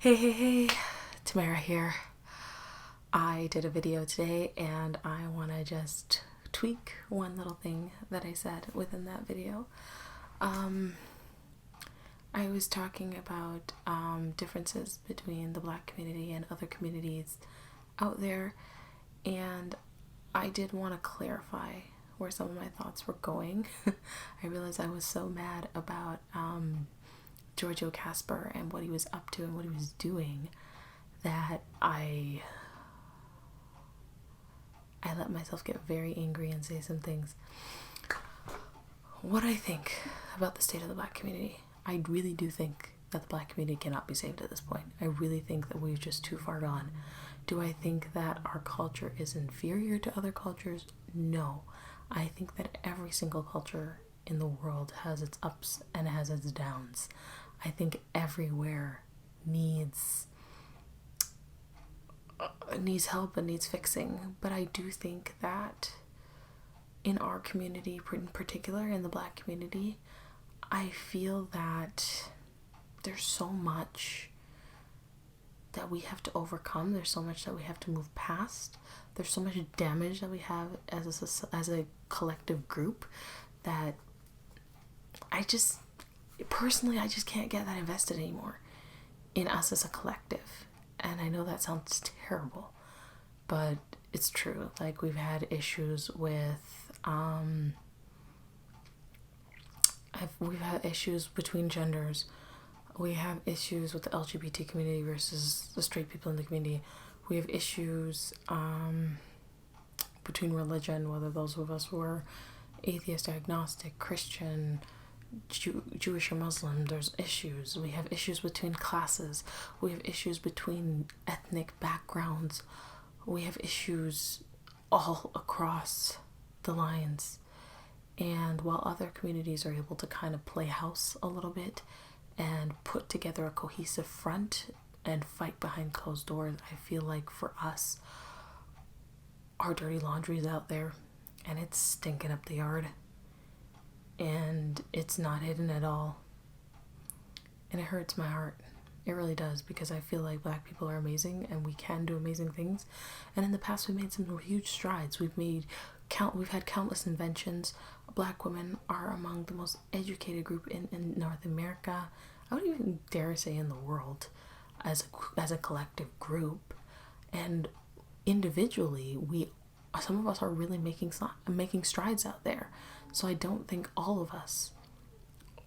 Hey, Tamarah here. I did a video today and I want to just tweak one little thing that I said within that video. I was talking about differences between the Black community and other communities out there, and I did want to clarify where some of my thoughts were going. I realized I was so mad about Giorgio Casper and what he was up to and what he was doing that I let myself get very angry and say some things. What I think about the state of the Black community, I really do think that the Black community cannot be saved at this point. I really think that we're just too far gone. Do I think that our culture is inferior to other cultures? No. I think that every single culture in the world has its ups and has its downs. I think everywhere needs help and needs fixing, but I do think that in our community, in particular in the Black community, I feel that there's so much that we have to overcome. There's so much that we have to move past. There's so much damage that we have as a collective group that I just can't get that invested anymore in us as a collective. And I know that sounds terrible, but it's true. Like, we've had issues with we've had issues between genders. We have issues with the LGBT community versus the straight people in the community. We have issues between religion, whether those of us were atheist, agnostic, Christian, Jewish or Muslim. There's issues. We have issues between classes. We have issues between ethnic backgrounds. We have issues all across the lines. And while other communities are able to kind of play house a little bit and put together a cohesive front and fight behind closed doors, I feel like for us, our dirty laundry is out there and it's stinking up the yard. And it's not hidden at all. And it hurts my heart. It really does, because I feel like Black people are amazing and we can do amazing things. And in the past, we made some huge strides. We've had countless inventions. Black women are among the most educated group in North America. I would even dare say in the world, as a collective group. And individually, some of us are really making strides out there. So I don't think all of us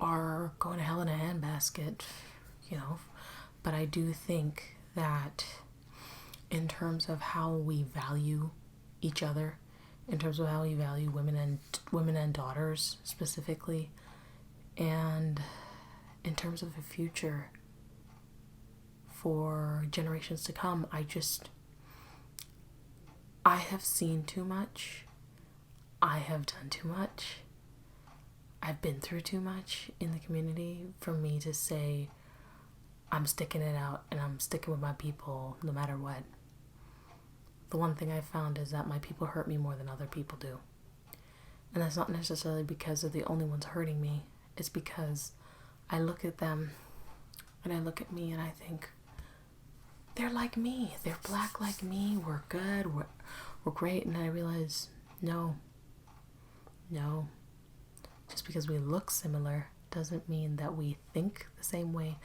are going to hell in a handbasket, but I do think that in terms of how we value each other, in terms of how we value women and daughters specifically, and in terms of the future for generations to come, I have seen too much. I have done too much. I've been through too much in the community for me to say I'm sticking it out and I'm sticking with my people no matter what. The one thing I found is that my people hurt me more than other people do. And that's not necessarily because they're the only ones hurting me. It's because I look at them and I look at me and I think, they're like me. They're Black like me. We're good. We're great. And I realize, no. Just because we look similar doesn't mean that we think the same way,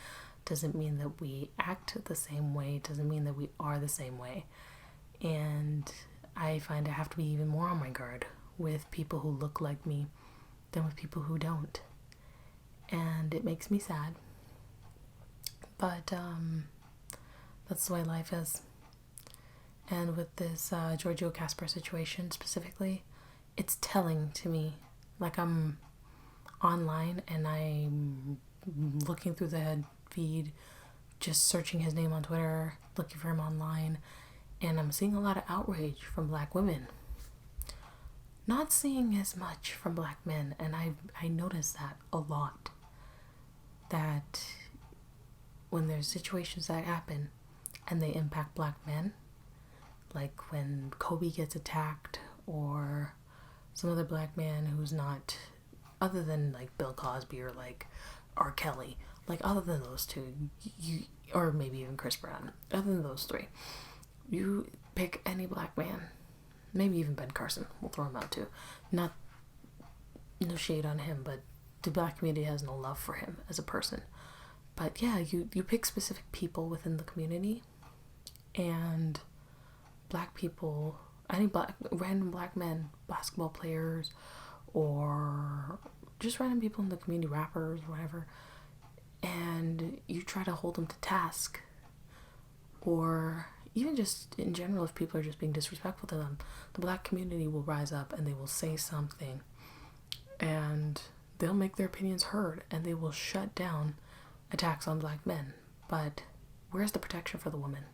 doesn't mean that we act the same way, doesn't mean that we are the same way. And I find I have to be even more on my guard with people who look like me than with people who don't. And it makes me sad. But that's the way life is. And with this Giorgio Casper situation specifically, it's telling to me. Like, I'm online and I'm looking through the feed, just searching his name on Twitter, looking for him online, and I'm seeing a lot of outrage from Black women. Not seeing as much from Black men, and I notice that a lot. That when there's situations that happen and they impact Black men, like when Kobe gets attacked or some other Black man who's not other than like Bill Cosby or like R. Kelly, like other than those two, you, or maybe even Chris Brown, other than those three, you pick any black man, maybe even Ben Carson, we'll throw him out too. Not, no shade on him, but the black community has no love for him as a person. But yeah, you pick specific people within the community, and black people, any random black men, basketball players, or just random people in the community, rappers, whatever, and you try to hold them to task, or even just in general, if people are just being disrespectful to them, the black community will rise up and they will say something, and they'll make their opinions heard, and they will shut down attacks on black men. But where's the protection for the woman?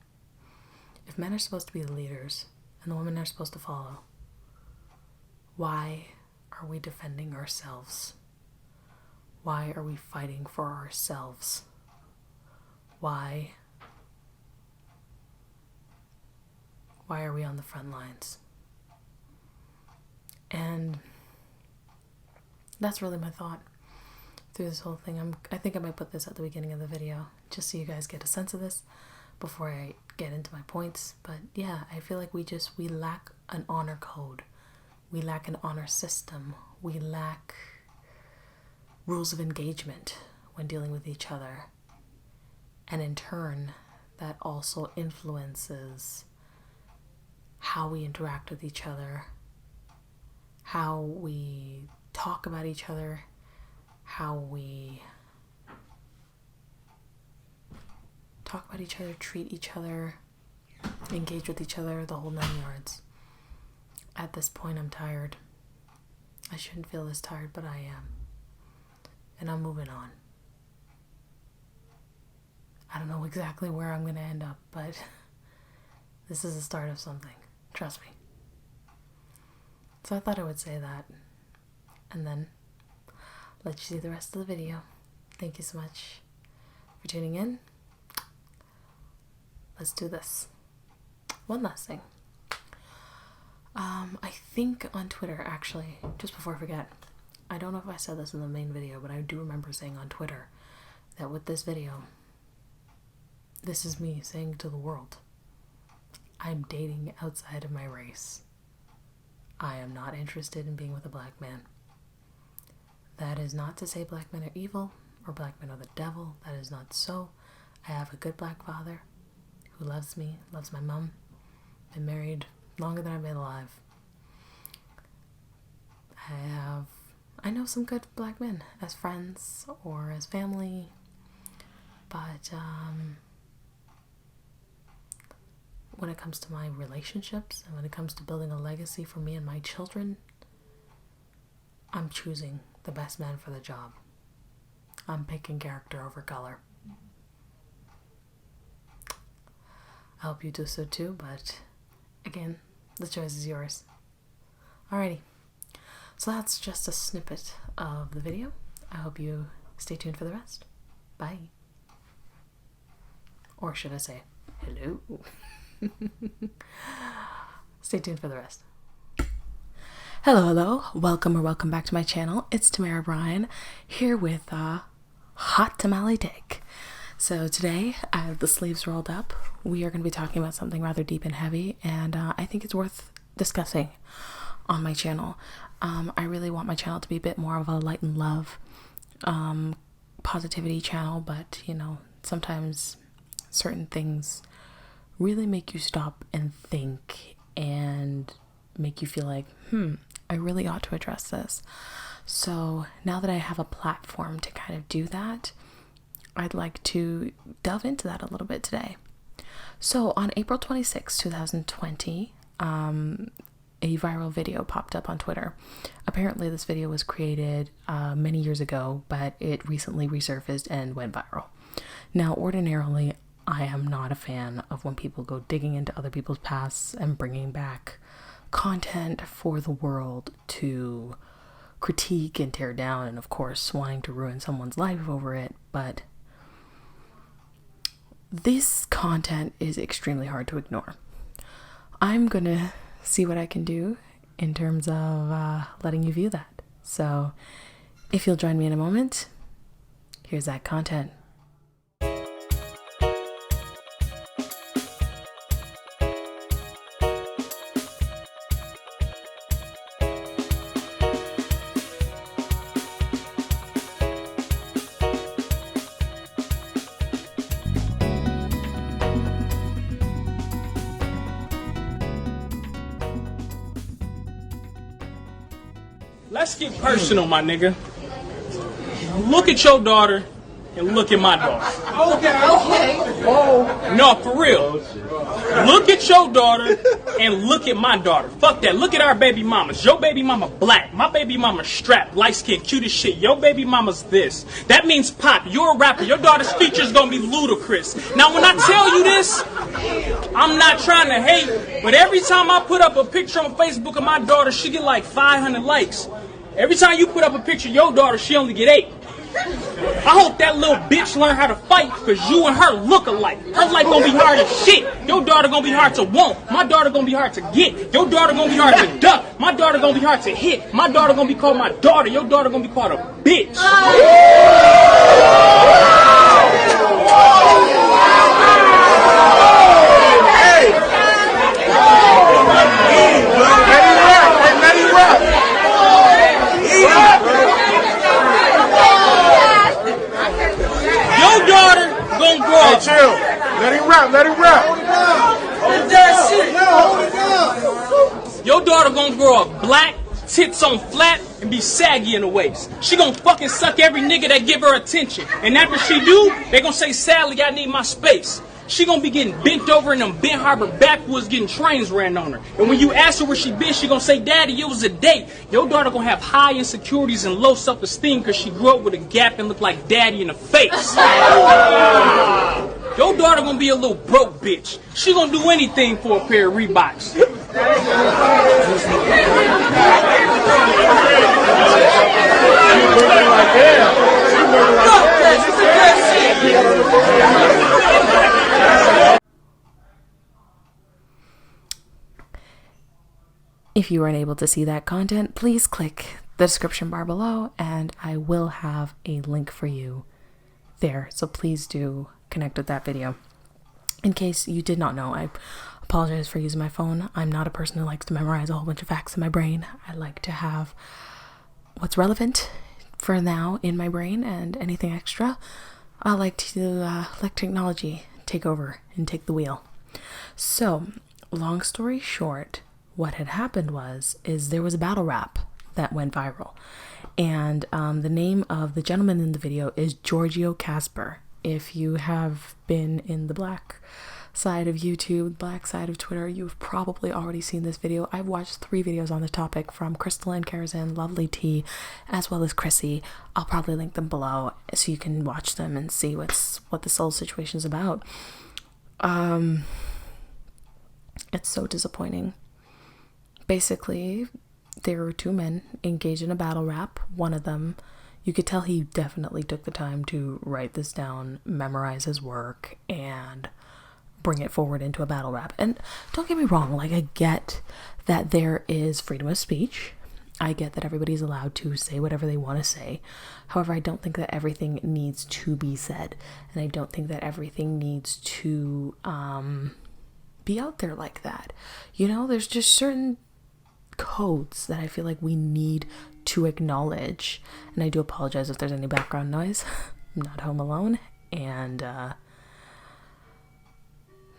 If men are supposed to be the leaders and the women are supposed to follow, why are we defending ourselves? Why are we fighting for ourselves? Why are we on the front lines? And that's really my thought through this whole thing. I think I might put this at the beginning of the video just so you guys get a sense of this before I get into my points. But yeah, I feel like we lack an honor code. We lack an honor system. We lack rules of engagement when dealing with each other. And in turn, that also influences how we interact with each other, how we talk about each other, how we talk about each other, treat each other, engage with each other, the whole 9 yards. At this point, I'm tired. I shouldn't feel this tired, but I am. And I'm moving on. I don't know exactly where I'm going to end up, but this is the start of something. Trust me. So I thought I would say that. And then let you see the rest of the video. Thank you so much for tuning in. Let's do this. One last thing. I think on Twitter, actually, just before I forget, I don't know if I said this in the main video, but I do remember saying on Twitter that with this video, this is me saying to the world, I'm dating outside of my race. I am not interested in being with a black man. That is not to say black men are evil or black men are the devil. That is not so. I have a good black father who loves me, loves my mom. Been married longer than I've been alive. I know some good black men as friends or as family, but when it comes to my relationships and when it comes to building a legacy for me and my children, I'm choosing the best man for the job. I'm picking character over color. I hope you do so too, but again, the choice is yours. Alrighty, so that's just a snippet of the video. I hope you stay tuned for the rest. Bye. Or should I say, hello? Stay tuned for the rest. Hello, welcome back to my channel. It's Tamarah Bryan here with hot tamale take. So today I have the sleeves rolled up. We are going to be talking about something rather deep and heavy, and I think it's worth discussing on my channel. I really want my channel to be a bit more of a light and love positivity channel, but you know, sometimes certain things really make you stop and think and make you feel like, I really ought to address this. So now that I have a platform to kind of do that, I'd like to delve into that a little bit today. So on April 26, 2020, a viral video popped up on Twitter. Apparently this video was created many years ago, but it recently resurfaced and went viral. Now, ordinarily, I am not a fan of when people go digging into other people's pasts and bringing back content for the world to critique and tear down, and of course wanting to ruin someone's life over it. But this content is extremely hard to ignore. I'm gonna see what I can do in terms of letting you view that. So If you'll join me in a moment, here's that content. Let's get personal, my nigga. Look at your daughter and look at my daughter. Okay. Oh. No, for real. Look at your daughter and look at my daughter. Fuck that. Look at our baby mamas. Your baby mama black. My baby mama strapped, light skin, cute as shit. Your baby mama's this. That means pop. You're a rapper. Your daughter's features gonna be ludicrous. Now, when I tell you this, I'm not trying to hate, but every time I put up a picture on Facebook of my daughter, she get like 500 likes. Every time you put up a picture of your daughter, she only get 8. I hope that little bitch learn how to fight, cause you and her look alike. Her life gonna be hard as shit. Your daughter gonna be hard to want. My daughter gonna be hard to get. Your daughter gonna be hard to duck. My daughter gonna be hard to hit. My daughter gonna be called my daughter. Your daughter gonna be called a bitch. Hey, chill. Let him rap. Let him rap. Your daughter gonna grow up black, tits on flat, and be saggy in the waist. She gonna fucking suck every nigga that give her attention. And after she do, they gonna say, sadly, I need my space. She gonna be getting bent over in them Bent Harbor backwoods getting trains ran on her. And when you ask her where she been, she gonna say, Daddy, it was a date. Your daughter gonna have high insecurities and low self-esteem because she grew up with a gap and look like Daddy in the face. Your daughter gonna be a little broke bitch. She gonna do anything for a pair of Reeboks. If you weren't able to see that content, please click the description bar below and I will have a link for you there. So please do connect with that video. In case you did not know, I apologize for using my phone. I'm not a person who likes to memorize a whole bunch of facts in my brain. I like to have what's relevant for now in my brain, and anything extra, I like to let technology take over and take the wheel. So, long story short, what had happened is there was a battle rap that went viral, and the name of the gentleman in the video is Giorgio Casper. If you have been in the black side of YouTube, black side of Twitter, you've probably already seen this video. I've watched 3 videos on the topic from Crystal and Karazin, Lovely T, as well as Chrissy. I'll probably link them below so you can watch them and see what this whole situation is about. It's so disappointing. Basically, there were 2 men engaged in a battle rap. One of them, you could tell he definitely took the time to write this down, memorize his work, and bring it forward into a battle rap. And don't get me wrong, like, I get that there is freedom of speech. I get that everybody's allowed to say whatever they want to say. However, I don't think that everything needs to be said. And I don't think that everything needs to be out there like that. You know, there's just certain codes that I feel like we need to acknowledge. And I do apologize if there's any background noise. I'm not home alone, and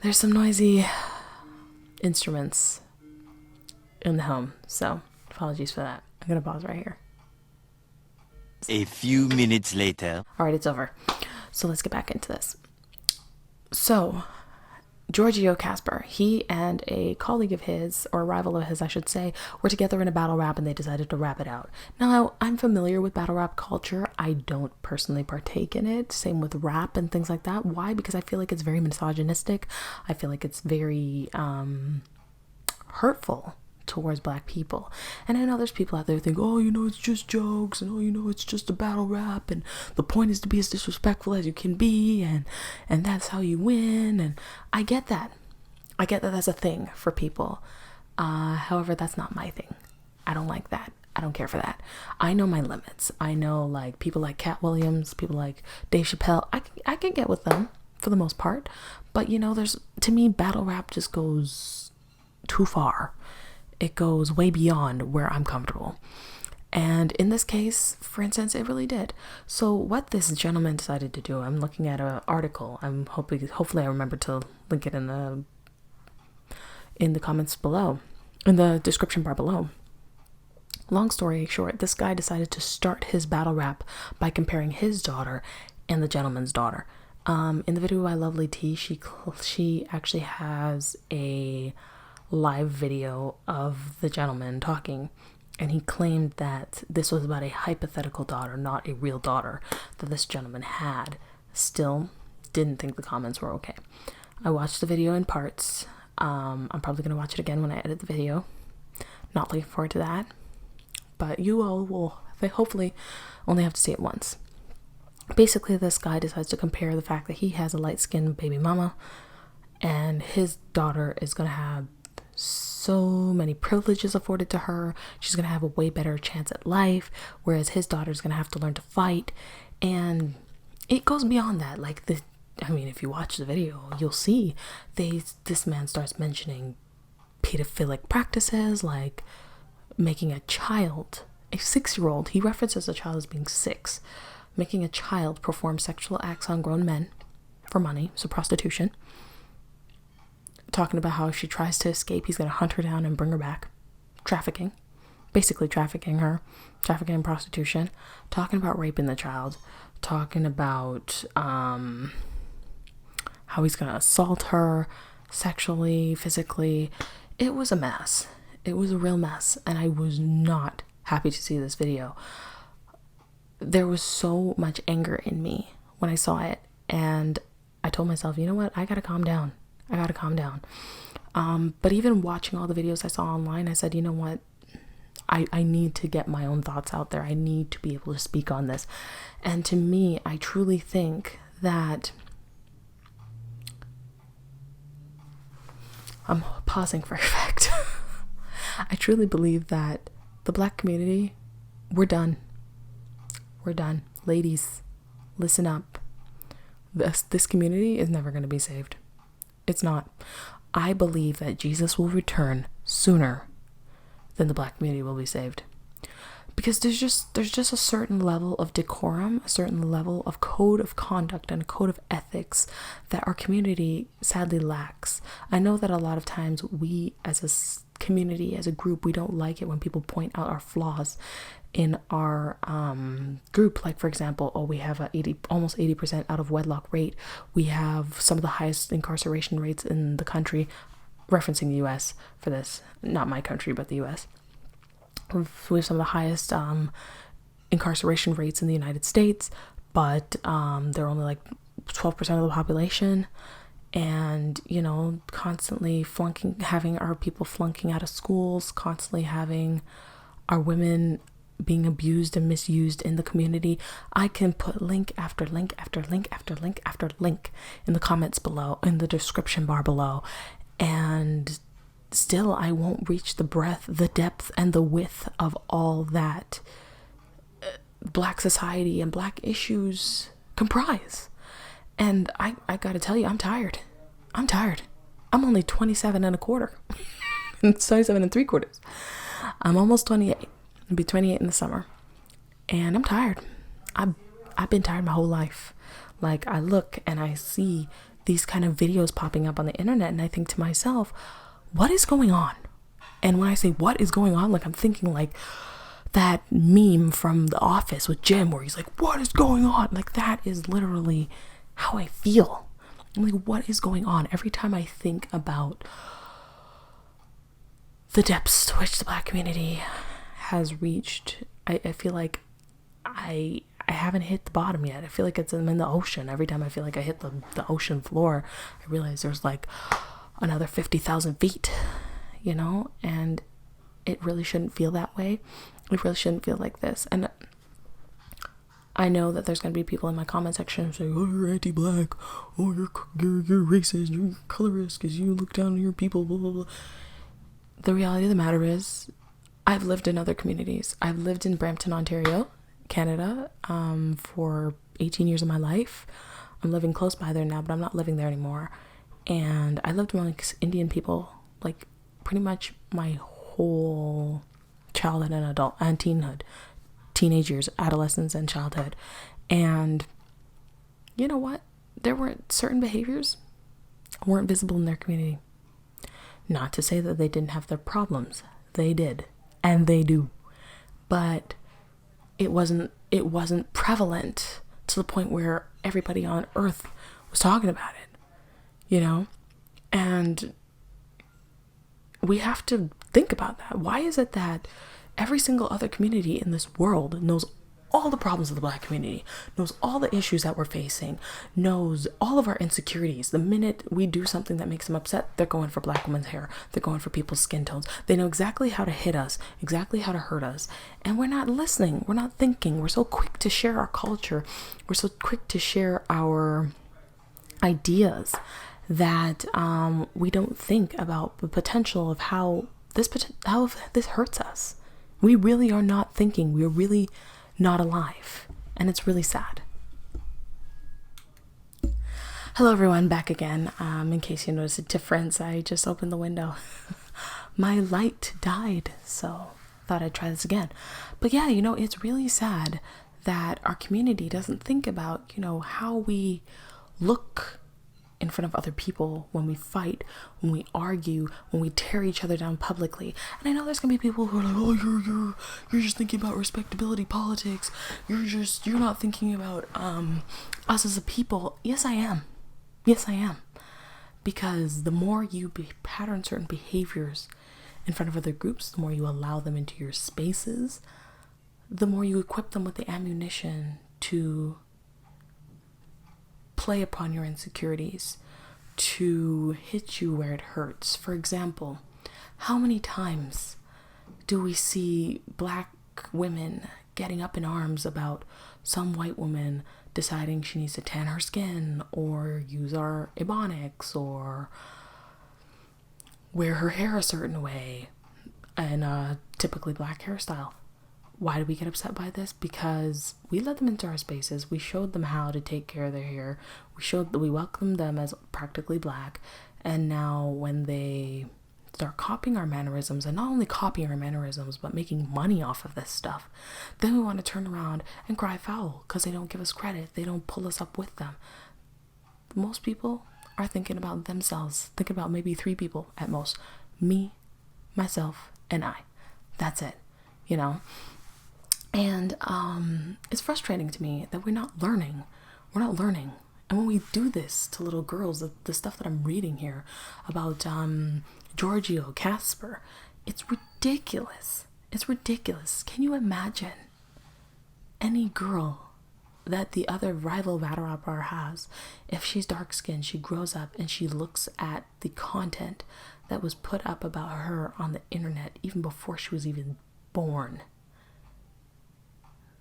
there's some noisy instruments in the home, so apologies for that. I'm gonna pause right here. A few minutes later. All right, it's over. So let's get back into this. So Giorgio Casper, he and a colleague of his, or a rival of his, I should say, were together in a battle rap and they decided to rap it out. Now, I'm familiar with battle rap culture. I don't personally partake in it. Same with rap and things like that. Why? Because I feel like it's very misogynistic. I feel like it's very hurtful towards black people. And I know there's people out there who think, oh, you know, it's just jokes, and oh, you know, it's just a battle rap, and the point is to be as disrespectful as you can be, and that's how you win. And I get that. I get that that's a thing for people. However, that's not my thing. I don't like that. I don't care for that. I know my limits. I know like people like Cat Williams, people like Dave Chappelle. I can get with them for the most part. But you know, to me, battle rap just goes too far. It goes way beyond where I'm comfortable. And in this case, for instance, it really did. So what this gentleman decided to do, I'm looking at an article. I'm hopefully I remember to link it in the comments below, in the description bar below. Long story short, this guy decided to start his battle rap by comparing his daughter and the gentleman's daughter. In the video by Lovely T, she actually has a live video of the gentleman talking, and he claimed that this was about a hypothetical daughter, not a real daughter that this gentleman had. Still, didn't think the comments were okay. I watched the video in parts. I'm probably going to watch it again when I edit the video. Not looking forward to that. But you all will hopefully only have to see it once. Basically, this guy decides to compare the fact that he has a light-skinned baby mama and his daughter is going to have so many privileges afforded to her. She's going to have a way better chance at life, whereas his daughter's going to have to learn to fight. And it goes beyond that. Like, if you watch the video, you'll see this man starts mentioning pedophilic practices, like making a child, a 6-year-old, he references a child as being 6, making a child perform sexual acts on grown men for money, so prostitution. Talking about how if she tries to escape, he's going to hunt her down and bring her back. Trafficking. Basically trafficking her. Trafficking and prostitution. Talking about raping the child. Talking about how he's going to assault her sexually, physically. It was a mess. It was a real mess. And I was not happy to see this video. There was so much anger in me when I saw it. And I told myself, you know what? I got to calm down. But even watching all the videos I saw online, I said, you know what? I need to get my own thoughts out there. I need to be able to speak on this. And to me, I truly think that I'm pausing for effect. I truly believe that the Black community, we're done. We're done. Ladies, listen up. This community is never going to be saved. It's not. I believe that Jesus will return sooner than the Black community will be saved. Because there's just a certain level of decorum, a certain level of code of conduct and a code of ethics that our community sadly lacks. I know that a lot of times we as a community, as a group, we don't like it when people point out our flaws in our group. Like, for example, we have almost 80% out of wedlock rate. We have some of the highest incarceration rates in the country, referencing the US for this, not my country, but the US. We have some of the highest incarceration rates in the United States, but they're only like 12% of the population. And, you know, constantly having our people flunking out of schools, constantly having our women being abused and misused in the community. I can put link after link after link after link after link in the comments below, in the description bar below, and still I won't reach the depth and the width of all that Black society and Black issues comprise. And I gotta tell you, I'm tired. I'm only 27 and a quarter. 27 and 3/4. I'm almost 28. I'll be 28 in the summer. And I'm tired. I've been tired my whole life. Like, I look and I see these kind of videos popping up on the internet and I think to myself, what is going on? And when I say what is going on, like, I'm thinking like that meme from The Office with Jim where he's like, what is going on? Like, that is literally how I feel. I'm like, what is going on? Every time I think about the depths to which the Black community has reached, I feel like I haven't hit the bottom yet. I feel like I'm in the ocean. Every time I feel like I hit the ocean floor, I realize there's like another 50,000 feet, you know, and it really shouldn't feel that way. It really shouldn't feel like this. And I know that there's going to be people in my comment section saying, oh, you're anti-Black, oh, you're racist, you're colorist because you look down on your people, blah, blah, blah. The reality of the matter is, I've lived in other communities. I've lived in Brampton, Ontario, Canada, for 18 years of my life. I'm living close by there now, but I'm not living there anymore. And I lived amongst Indian people, like pretty much my whole childhood and teenhood, teenage years, adolescence and childhood. And you know what? There were certain behaviors weren't visible in their community. Not to say that they didn't have their problems. They did. And they do. But it wasn't prevalent to the point where everybody on earth was talking about it, you know? And we have to think about that. Why is it that every single other community in this world knows all the problems of the Black community, knows all the issues that we're facing, knows all of our insecurities? The minute we do something that makes them upset, they're going for Black women's hair. They're going for people's skin tones. They know exactly how to hit us, exactly how to hurt us. And we're not listening. We're not thinking. We're so quick to share our culture. We're so quick to share our ideas that we don't think about the potential of how this hurts us. We really are not thinking. We're really not alive, and it's really sad. Hello everyone, back again. In case you noticed a difference, I just opened the window. My light died, so thought I'd try this again. But yeah, you know, it's really sad that our community doesn't think about, you know, how we look in front of other people when we fight, when we argue, when we tear each other down publicly. And I know there's gonna be people who are like, oh, you're just thinking about respectability politics. You're not thinking about us as a people. Yes, I am. Yes, I am. Because the more you pattern certain behaviors in front of other groups, the more you allow them into your spaces, the more you equip them with the ammunition to play upon your insecurities, to hit you where it hurts. For example, how many times do we see Black women getting up in arms about some white woman deciding she needs to tan her skin or use our ebonics or wear her hair a certain way in a typically Black hairstyle? Why do we get upset by this? Because we let them into our spaces. We showed them how to take care of their hair. We welcomed them as practically Black. And now when they start copying our mannerisms, and not only copying our mannerisms, but making money off of this stuff, then we want to turn around and cry foul because they don't give us credit. They don't pull us up with them. Most people are thinking about themselves, thinking about maybe 3 people at most. Me, myself, and I. That's it, you know? And it's frustrating to me that we're not learning. We're not learning. And when we do this to little girls, the stuff that I'm reading here about Giorgio, Casper, it's ridiculous. It's ridiculous. Can you imagine any girl that the other rival battle rapper has, if she's dark skinned, she grows up and she looks at the content that was put up about her on the internet even before she was even born?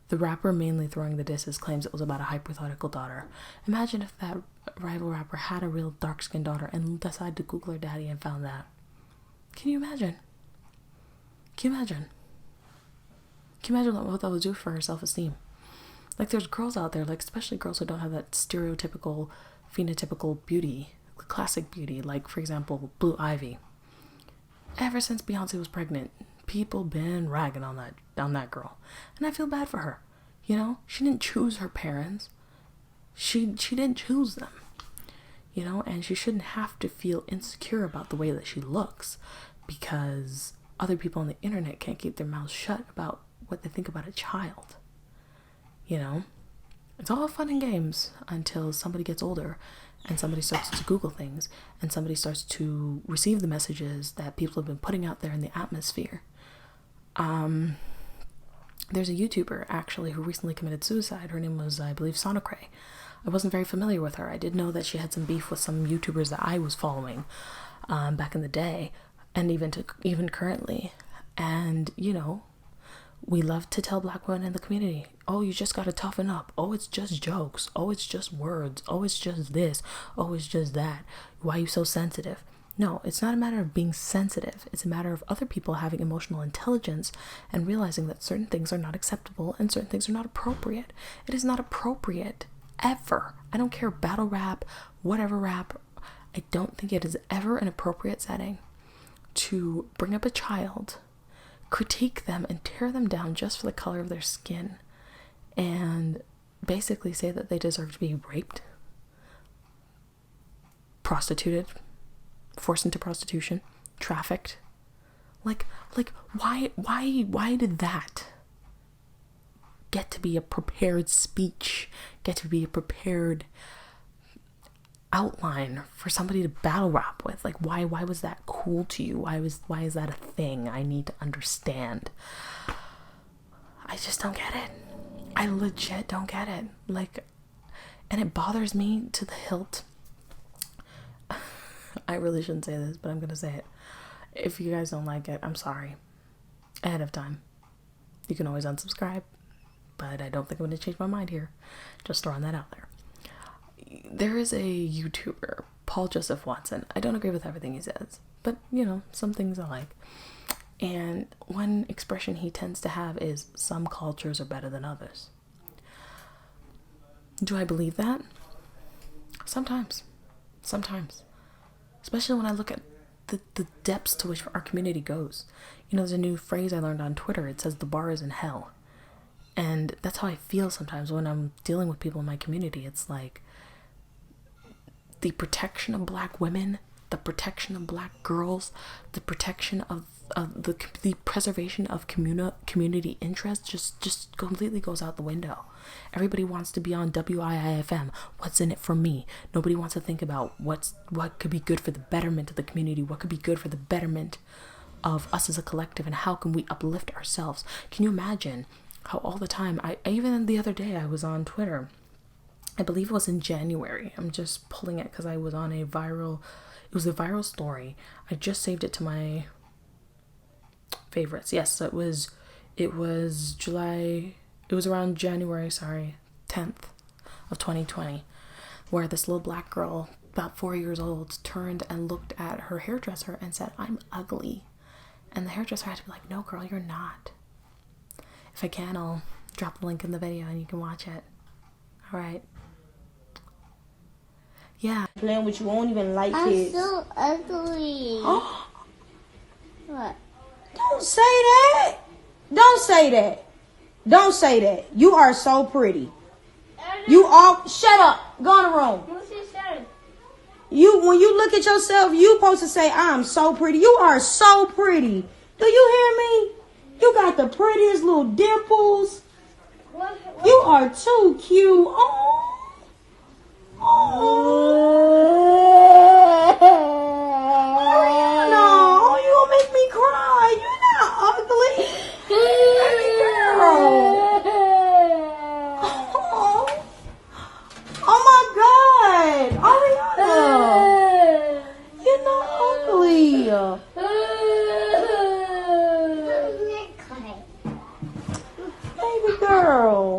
The rapper mainly throwing the disses claims it was about a hypothetical daughter. Imagine if that rival rapper had a real dark-skinned daughter and decided to Google her daddy and found that. Can you imagine? Can you imagine? Can you imagine what that would do for her self-esteem? Like, there's girls out there, like especially girls who don't have that stereotypical, phenotypical beauty, classic beauty, like for example, Blue Ivy. Ever since Beyonce was pregnant, people been ragging on that girl, and I feel bad for her. You know, she didn't choose her parents. She didn't choose them. You know, and she shouldn't have to feel insecure about the way that she looks because other people on the internet can't keep their mouths shut about what they think about a child. You know, it's all fun and games until somebody gets older and somebody starts to Google things and somebody starts to receive the messages that people have been putting out there in the atmosphere. There's a YouTuber actually who recently committed suicide. Her name was, I believe, Sonocray. I wasn't very familiar with her. I did know that she had some beef with some YouTubers that I was following back in the day, and even currently. And you know, we love to tell Black women in the community, oh, you just gotta toughen up. Oh, it's just jokes. Oh, it's just words. Oh, it's just this. Oh, it's just that. Why are you so sensitive? No, it's not a matter of being sensitive. It's a matter of other people having emotional intelligence and realizing that certain things are not acceptable and certain things are not appropriate. It is not appropriate ever. I don't care, battle rap, whatever rap. I don't think it is ever an appropriate setting to bring up a child, critique them, and tear them down just for the color of their skin, and basically say that they deserve to be raped, prostituted, forced into prostitution, trafficked. Like why did that get to be a prepared speech, get to be a prepared outline for somebody to battle rap with? Like, why was that cool to you? Why is that a thing? I need to understand. I just don't get it. I legit don't get it. Like, and it bothers me to the hilt. I really shouldn't say this, but I'm gonna say it. If you guys don't like it, I'm sorry ahead of time. You can always unsubscribe, but I don't think I'm gonna change my mind here. Just throwing that out there. There is a YouTuber, Paul Joseph Watson. I don't agree with everything he says, but you know, some things I like. And one expression he tends to have is, some cultures are better than others. Do I believe that? Sometimes. Especially when I look at the depths to which our community goes. You know, there's a new phrase I learned on Twitter. It says the bar is in hell. And that's how I feel sometimes when I'm dealing with people in my community. It's like the protection of black women, the protection of black girls, the protection of the preservation of community interests just completely goes out the window. Everybody wants to be on WIIFM. What's in it for me? Nobody wants to think about what could be good for the betterment of the community, what could be good for the betterment of us as a collective, and how can we uplift ourselves. Can you imagine how all the time, I even the other day I was on Twitter, I believe it was in January. I'm just pulling it because I was on it was a viral story. I just saved it to my favorites. Yes, so it was around January 10th of 2020, where this little black girl, about 4 years old, turned and looked at her hairdresser and said, "I'm ugly." And the hairdresser had to be like, "No girl, you're not." If I can, I'll drop the link in the video and you can watch it. Alright. Yeah. Playing with you, won't even like kids. I'm so ugly. What? Don't say that. Don't say that. Don't say that. You are so pretty. You all shut up. Go in the room. When you look at yourself, you supposed to say, "I'm so pretty." You are so pretty. Do you hear me? You got the prettiest little dimples. You are too cute. No, you gonna make me cry. You're not ugly. Girl. Oh my God, Ariana, you're not ugly. Baby girl.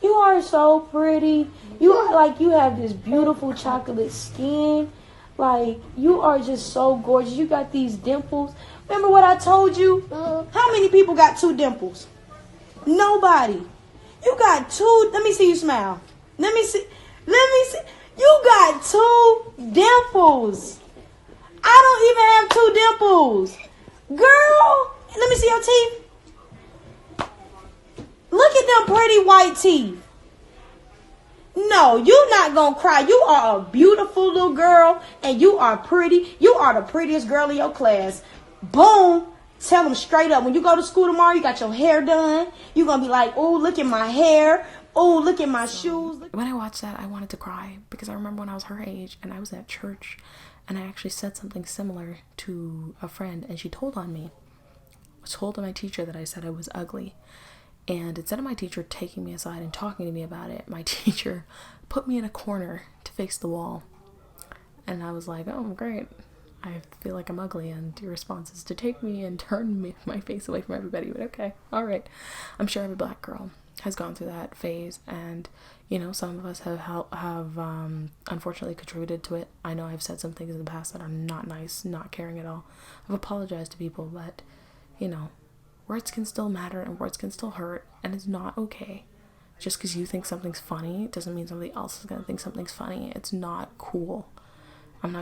You are so pretty. You are like, you have this beautiful chocolate skin. Like, you are just so gorgeous. You got these dimples. Remember what I told you? How many people got 2 dimples? Nobody. You got 2. Let me see you smile. Let me see. You got 2 dimples. I don't even have 2 dimples. Girl, let me see your teeth. Look at them pretty white teeth. No, you're not gonna cry. You are a beautiful little girl, and you are pretty. You are the prettiest girl in your class. Boom. Tell them straight up. When you go to school tomorrow, you got your hair done. You're gonna be like, "Oh, look at my hair. Oh, look at my shoes." When I watched that, I wanted to cry because I remember when I was her age and I was at church and I actually said something similar to a friend, and she told on me. I told my teacher that I said I was ugly. And instead of my teacher taking me aside and talking to me about it, my teacher put me in a corner to face the wall. And I was like, "Oh, great. I feel like I'm ugly." And your response is to take me and turn my face away from everybody. But okay, all right. I'm sure every black girl has gone through that phase, and you know, some of us have unfortunately contributed to it. I know I've said some things in the past that are not nice, not caring at all. I've apologized to people, but you know, words can still matter and words can still hurt, and it's not okay. Just because you think something's funny doesn't mean somebody else is gonna think something's funny. It's not cool. I'm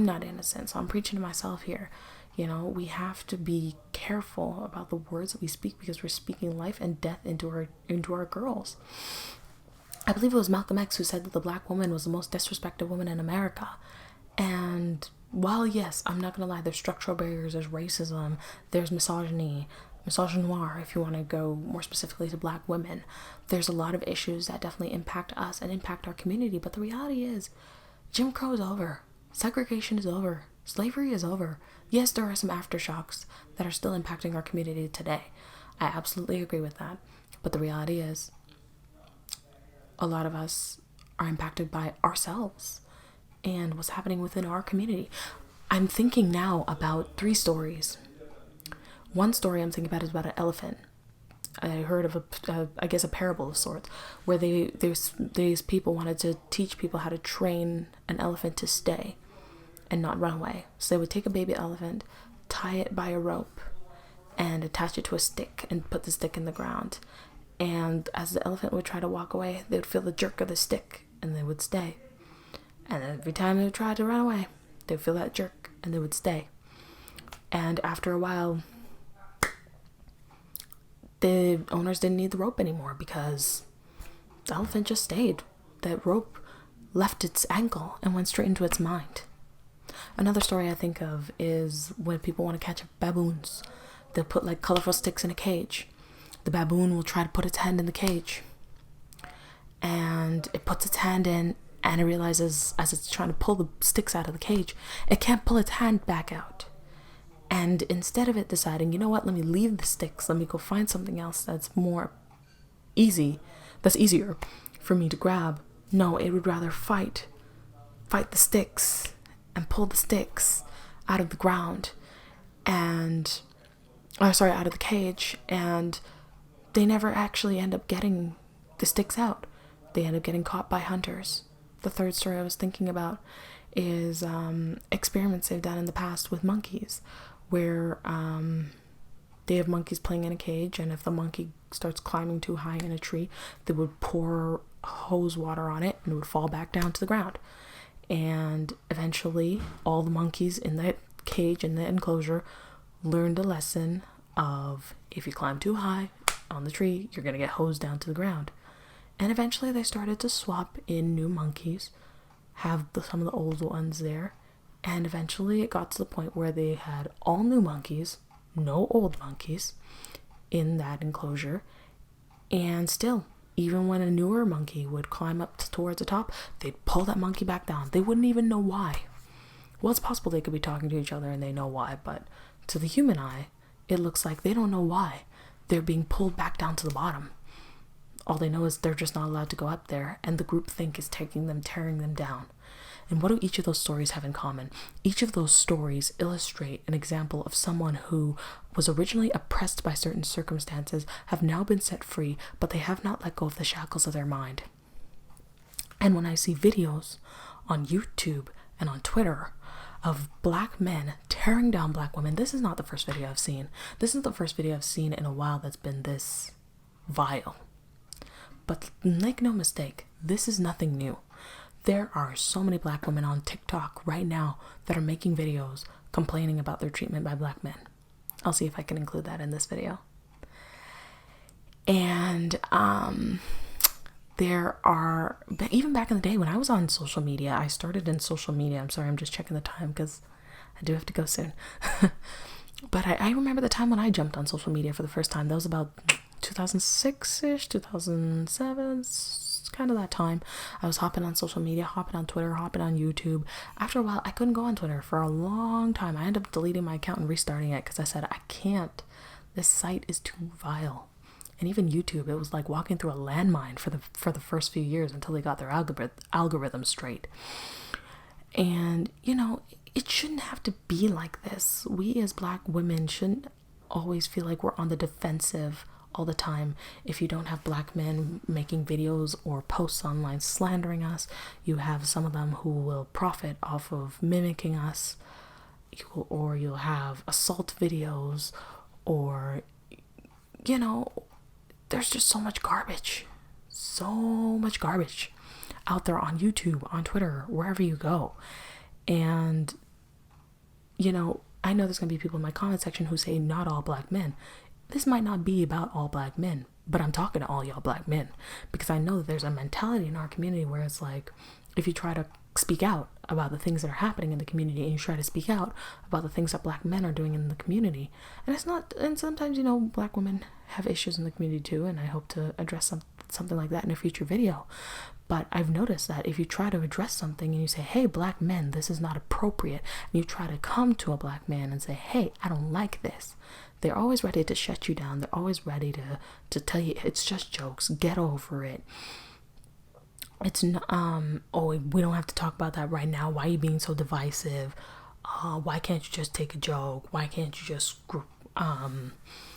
not innocent, so I'm preaching to myself here. You know, we have to be careful about the words that we speak, because we're speaking life and death into our girls. I believe it was Malcolm X who said that the black woman was the most disrespected woman in America. And while, yes, I'm not gonna lie, there's structural barriers, there's racism, there's misogyny, misogynoir, if you want to go more specifically to black women. There's a lot of issues that definitely impact us and impact our community. But the reality is, Jim Crow is over. Segregation is over. Slavery is over. Yes, there are some aftershocks that are still impacting our community today. I absolutely agree with that. But the reality is, a lot of us are impacted by ourselves and what's happening within our community. I'm thinking now about 3 stories. One story I'm thinking about is about an elephant. I heard of a parable of sorts, where these people wanted to teach people how to train an elephant to stay and not run away. So they would take a baby elephant, tie it by a rope, and attach it to a stick and put the stick in the ground. And as the elephant would try to walk away, they would feel the jerk of the stick and they would stay. And every time they would try to run away, they would feel that jerk and they would stay. And after a while, the owners didn't need the rope anymore because the elephant just stayed. That rope left its ankle and went straight into its mind. Another story I think of is when people want to catch baboons. They'll put like colorful sticks in a cage. The baboon will try to put its hand in the cage, and it puts its hand in, and it realizes as it's trying to pull the sticks out of the cage, it can't pull its hand back out. And instead of it deciding, you know what, let me leave the sticks, let me go find something else that's easier for me to grab, no, it would rather fight the sticks and pull the sticks out of the ground and out of the cage, and they never actually end up getting the sticks out. They end up getting caught by hunters. The third story I was thinking about is experiments they've done in the past with monkeys, where they have monkeys playing in a cage, and if the monkey starts climbing too high in a tree, they would pour hose water on it and it would fall back down to the ground. And eventually all the monkeys in that cage, in the enclosure, learned a lesson of, if you climb too high on the tree, you're going to get hosed down to the ground. And eventually they started to swap in new monkeys, have some of the old ones there, and eventually it got to the point where they had all new monkeys, no old monkeys, in that enclosure. And still, even when a newer monkey would climb up towards the top, they'd pull that monkey back down. They wouldn't even know why. Well, it's possible they could be talking to each other and they know why, but to the human eye, it looks like they don't know why. They're being pulled back down to the bottom. All they know is they're just not allowed to go up there, and the groupthink is taking them, tearing them down. And what do each of those stories have in common? Each of those stories illustrate an example of someone who was originally oppressed by certain circumstances, have now been set free, but they have not let go of the shackles of their mind. And when I see videos on YouTube and on Twitter of black men tearing down black women, this is not the first video I've seen. This is the first video I've seen in a while that's been this vile. But make no mistake, this is nothing new. There are so many black women on TikTok right now that are making videos complaining about their treatment by black men. I'll see if I can include that in this video. And there are, even back in the day when I was on social media, I started in social media. I'm sorry, I'm just checking the time because I do have to go soon. But I remember the time when I jumped on social media for the first time. That was about 2006-ish, 2007, kind of that time. I was hopping on social media, hopping on Twitter, hopping on YouTube. After a while, I couldn't go on Twitter for a long time. I ended up deleting my account and restarting it because I said, I can't. This site is too vile. And even YouTube, it was like walking through a landmine for the first few years until they got their algorithm straight. And, you know, it shouldn't have to be like this. We as black women shouldn't always feel like we're on the defensive all the time. If you don't have black men making videos or posts online slandering us, you have some of them who will profit off of mimicking us, or you'll have assault videos, or, you know, there's just so much garbage out there on YouTube, on Twitter, wherever you go. And, you know, I know there's going to be people in my comment section who say not all black men. This might not be about all black men, but I'm talking to all y'all black men, because I know that there's a mentality in our community where it's like, if you try to speak out about the things that are happening in the community, and you try to speak out about the things that black men are doing in the community, and it's not, and sometimes, you know, black women have issues in the community too, and I hope to address something like that in a future video. But I've noticed that if you try to address something and you say, hey, black men, this is not appropriate, and you try to come to a black man and say, hey, I don't like this, they're always ready to shut you down. They're always ready to tell you it's just jokes, get over it. It's not, oh, we don't have to talk about that right now. Why are you being so divisive? Why can't you just take a joke? Why can't you just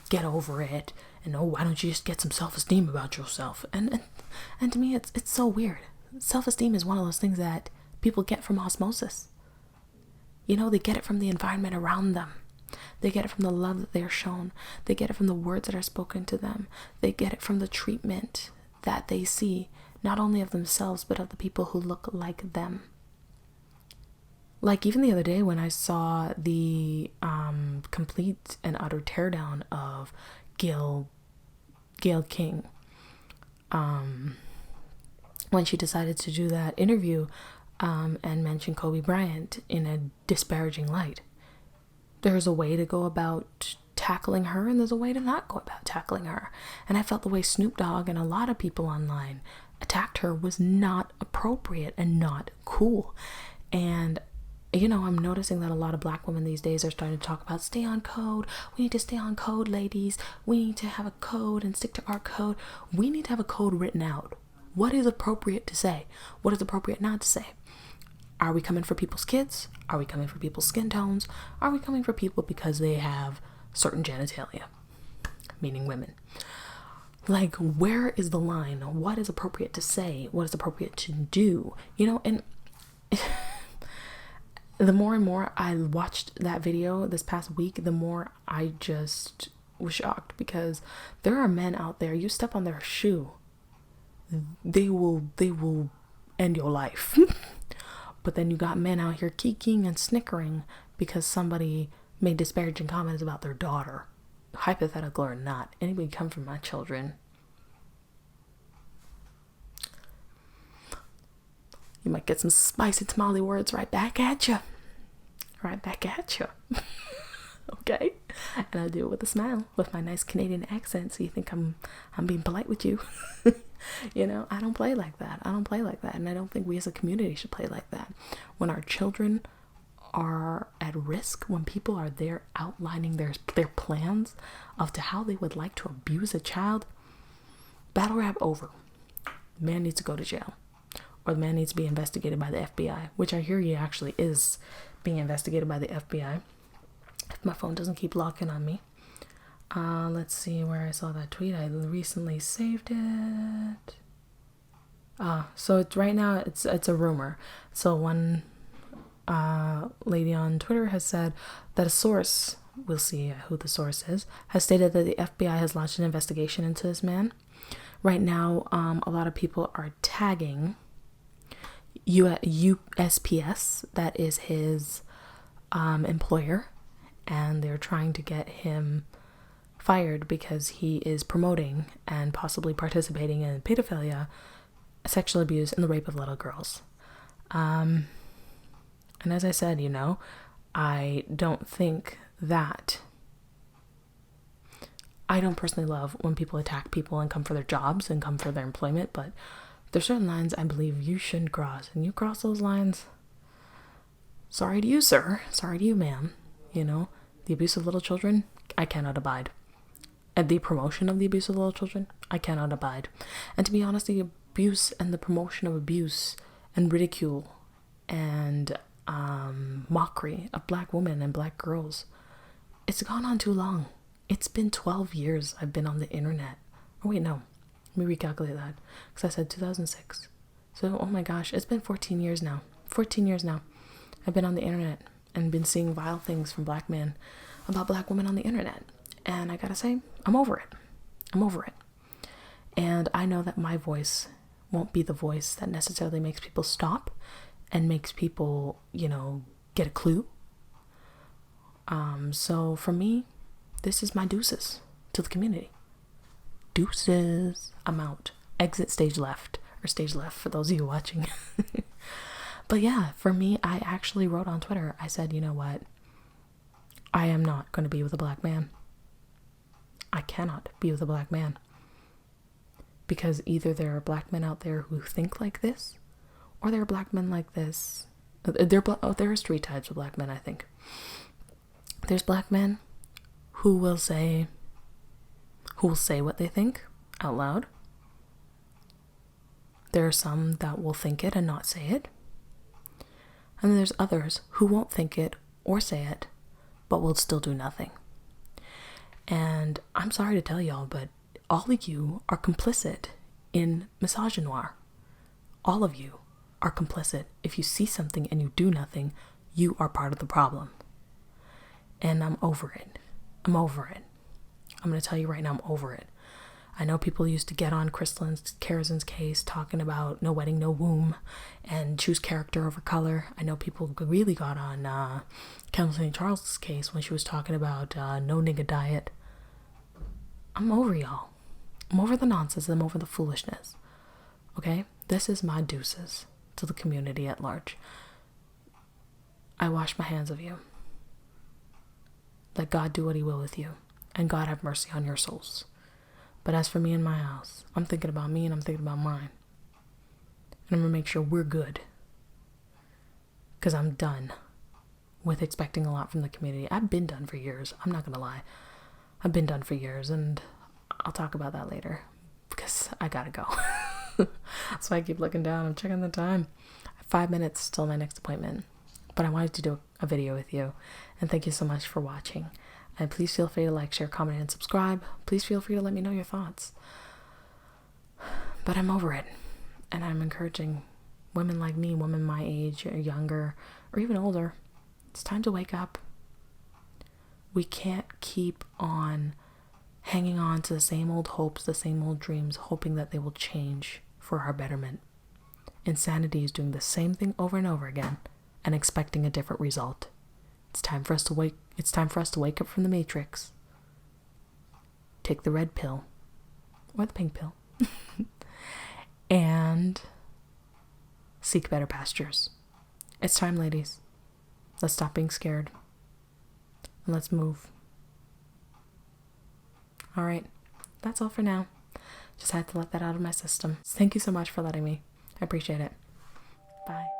get over it? And oh, why don't you just get some self-esteem about yourself? And to me, it's so weird. Self-esteem is one of those things that people get from osmosis. You know, they get it from the environment around them. They get it from the love that they're shown. They get it from the words that are spoken to them. They get it from the treatment that they see, not only of themselves, but of the people who look like them. Like even the other day when I saw the complete and utter teardown of Gayle King, when she decided to do that interview and mention Kobe Bryant in a disparaging light. There's a way to go about tackling her, and there's a way to not go about tackling her. And I felt the way Snoop Dogg and a lot of people online attacked her was not appropriate and not cool. And you know, I'm noticing that a lot of black women these days are starting to talk about stay on code. We need to stay on code, ladies. We need to have a code and stick to our code. We need to have a code written out. What is appropriate to say? What is appropriate not to say? Are we coming for people's kids? Are we coming for people's skin tones? Are we coming for people because they have certain genitalia? Meaning women. Like, where is the line? What is appropriate to say? What is appropriate to do? You know, and the more and more I watched that video this past week, the more I just was shocked, because there are men out there, you step on their shoe, they will end your life. But then you got men out here kikiing and snickering because somebody made disparaging comments about their daughter. Hypothetical or not, anybody come from my children, you might get some spicy tamale words right back at you. Okay? And I do it with a smile, with my nice Canadian accent, so you think I'm being polite with you. You know, I don't play like that. And I don't think we as a community should play like that. When our children are at risk, when people are there outlining their plans of to how they would like to abuse a child, battle rap over. The man needs to go to jail, or the man needs to be investigated by the FBI, which I hear he actually is being investigated by the FBI, if my phone doesn't keep locking on me. Let's see where I saw that tweet. I recently saved it. So it's right now it's a rumor. So one lady on Twitter has said that a source, we'll see who the source is, has stated that the FBI has launched an investigation into this man. Right now, a lot of people are tagging USPS, that is his employer, and they're trying to get him fired because he is promoting and possibly participating in pedophilia, sexual abuse, and the rape of little girls. And as I said, you know, I don't personally love when people attack people and come for their jobs and come for their employment, but there's certain lines I believe you shouldn't cross, and you cross those lines, sorry to you, sir, sorry to you, ma'am. You know, the abuse of little children, I cannot abide. And the promotion of the abuse of little children, I cannot abide. And to be honest, the abuse and the promotion of abuse and ridicule and mockery of black women and black girls, it's gone on too long. It's been 12 years I've been on the internet. Oh wait, no. Let me recalculate that. Because I said 2006. So, oh my gosh, it's been 14 years now. 14 years now. I've been on the internet and been seeing vile things from black men about black women on the internet. And I gotta say, I'm over it. I'm over it. And I know that my voice won't be the voice that necessarily makes people stop and makes people, you know, get a clue. So for me, this is my deuces to the community. Deuces. I'm out. Exit stage left. Or stage left for those of you watching. But yeah, for me, I actually wrote on Twitter, I said, you know what? I am not going to be with a black man. I cannot be with a black man. Because either there are black men out there who think like this, or there are black men like this. There's 3 types of black men, I think. There's black men who will say what they think out loud. There are some that will think it and not say it. And then there's others who won't think it or say it, but will still do nothing. And I'm sorry to tell y'all, but all of you are complicit in misogynoir. All of you are complicit. If you see something and you do nothing, you are part of the problem. And I'm over it. I'm over it. I'm going to tell you right now, I'm over it. I know people used to get on Karazin's case talking about no wedding, no womb, and choose character over color. I know people really got on Kendall St. Charles' case when she was talking about no nigga diet. I'm over y'all. I'm over the nonsense. I'm over the foolishness. Okay? This is my deuces to the community at large. I wash my hands of you. Let God do what he will with you. And God have mercy on your souls. But as for me and my house, I'm thinking about me and I'm thinking about mine. And I'm going to make sure we're good. Because I'm done with expecting a lot from the community. I've been done for years. I'm not going to lie. I've been done for years. And I'll talk about that later. Because I got to go. So I keep looking down. I'm checking the time. 5 minutes till my next appointment. But I wanted to do a video with you. And thank you so much for watching. And please feel free to like, share, comment, and subscribe. Please feel free to let me know your thoughts. But I'm over it. And I'm encouraging women like me, women my age or younger, or even older. It's time to wake up. We can't keep on hanging on to the same old hopes, the same old dreams, hoping that they will change for our betterment. Insanity is doing the same thing over and over again and expecting a different result. It's time for us to wake up from the matrix. Take the red pill or the pink pill and seek better pastures. It's time, ladies. Let's stop being scared and let's move. All right, that's all for now. Just had to let that out of my system. Thank you so much for letting me. I appreciate it. Bye.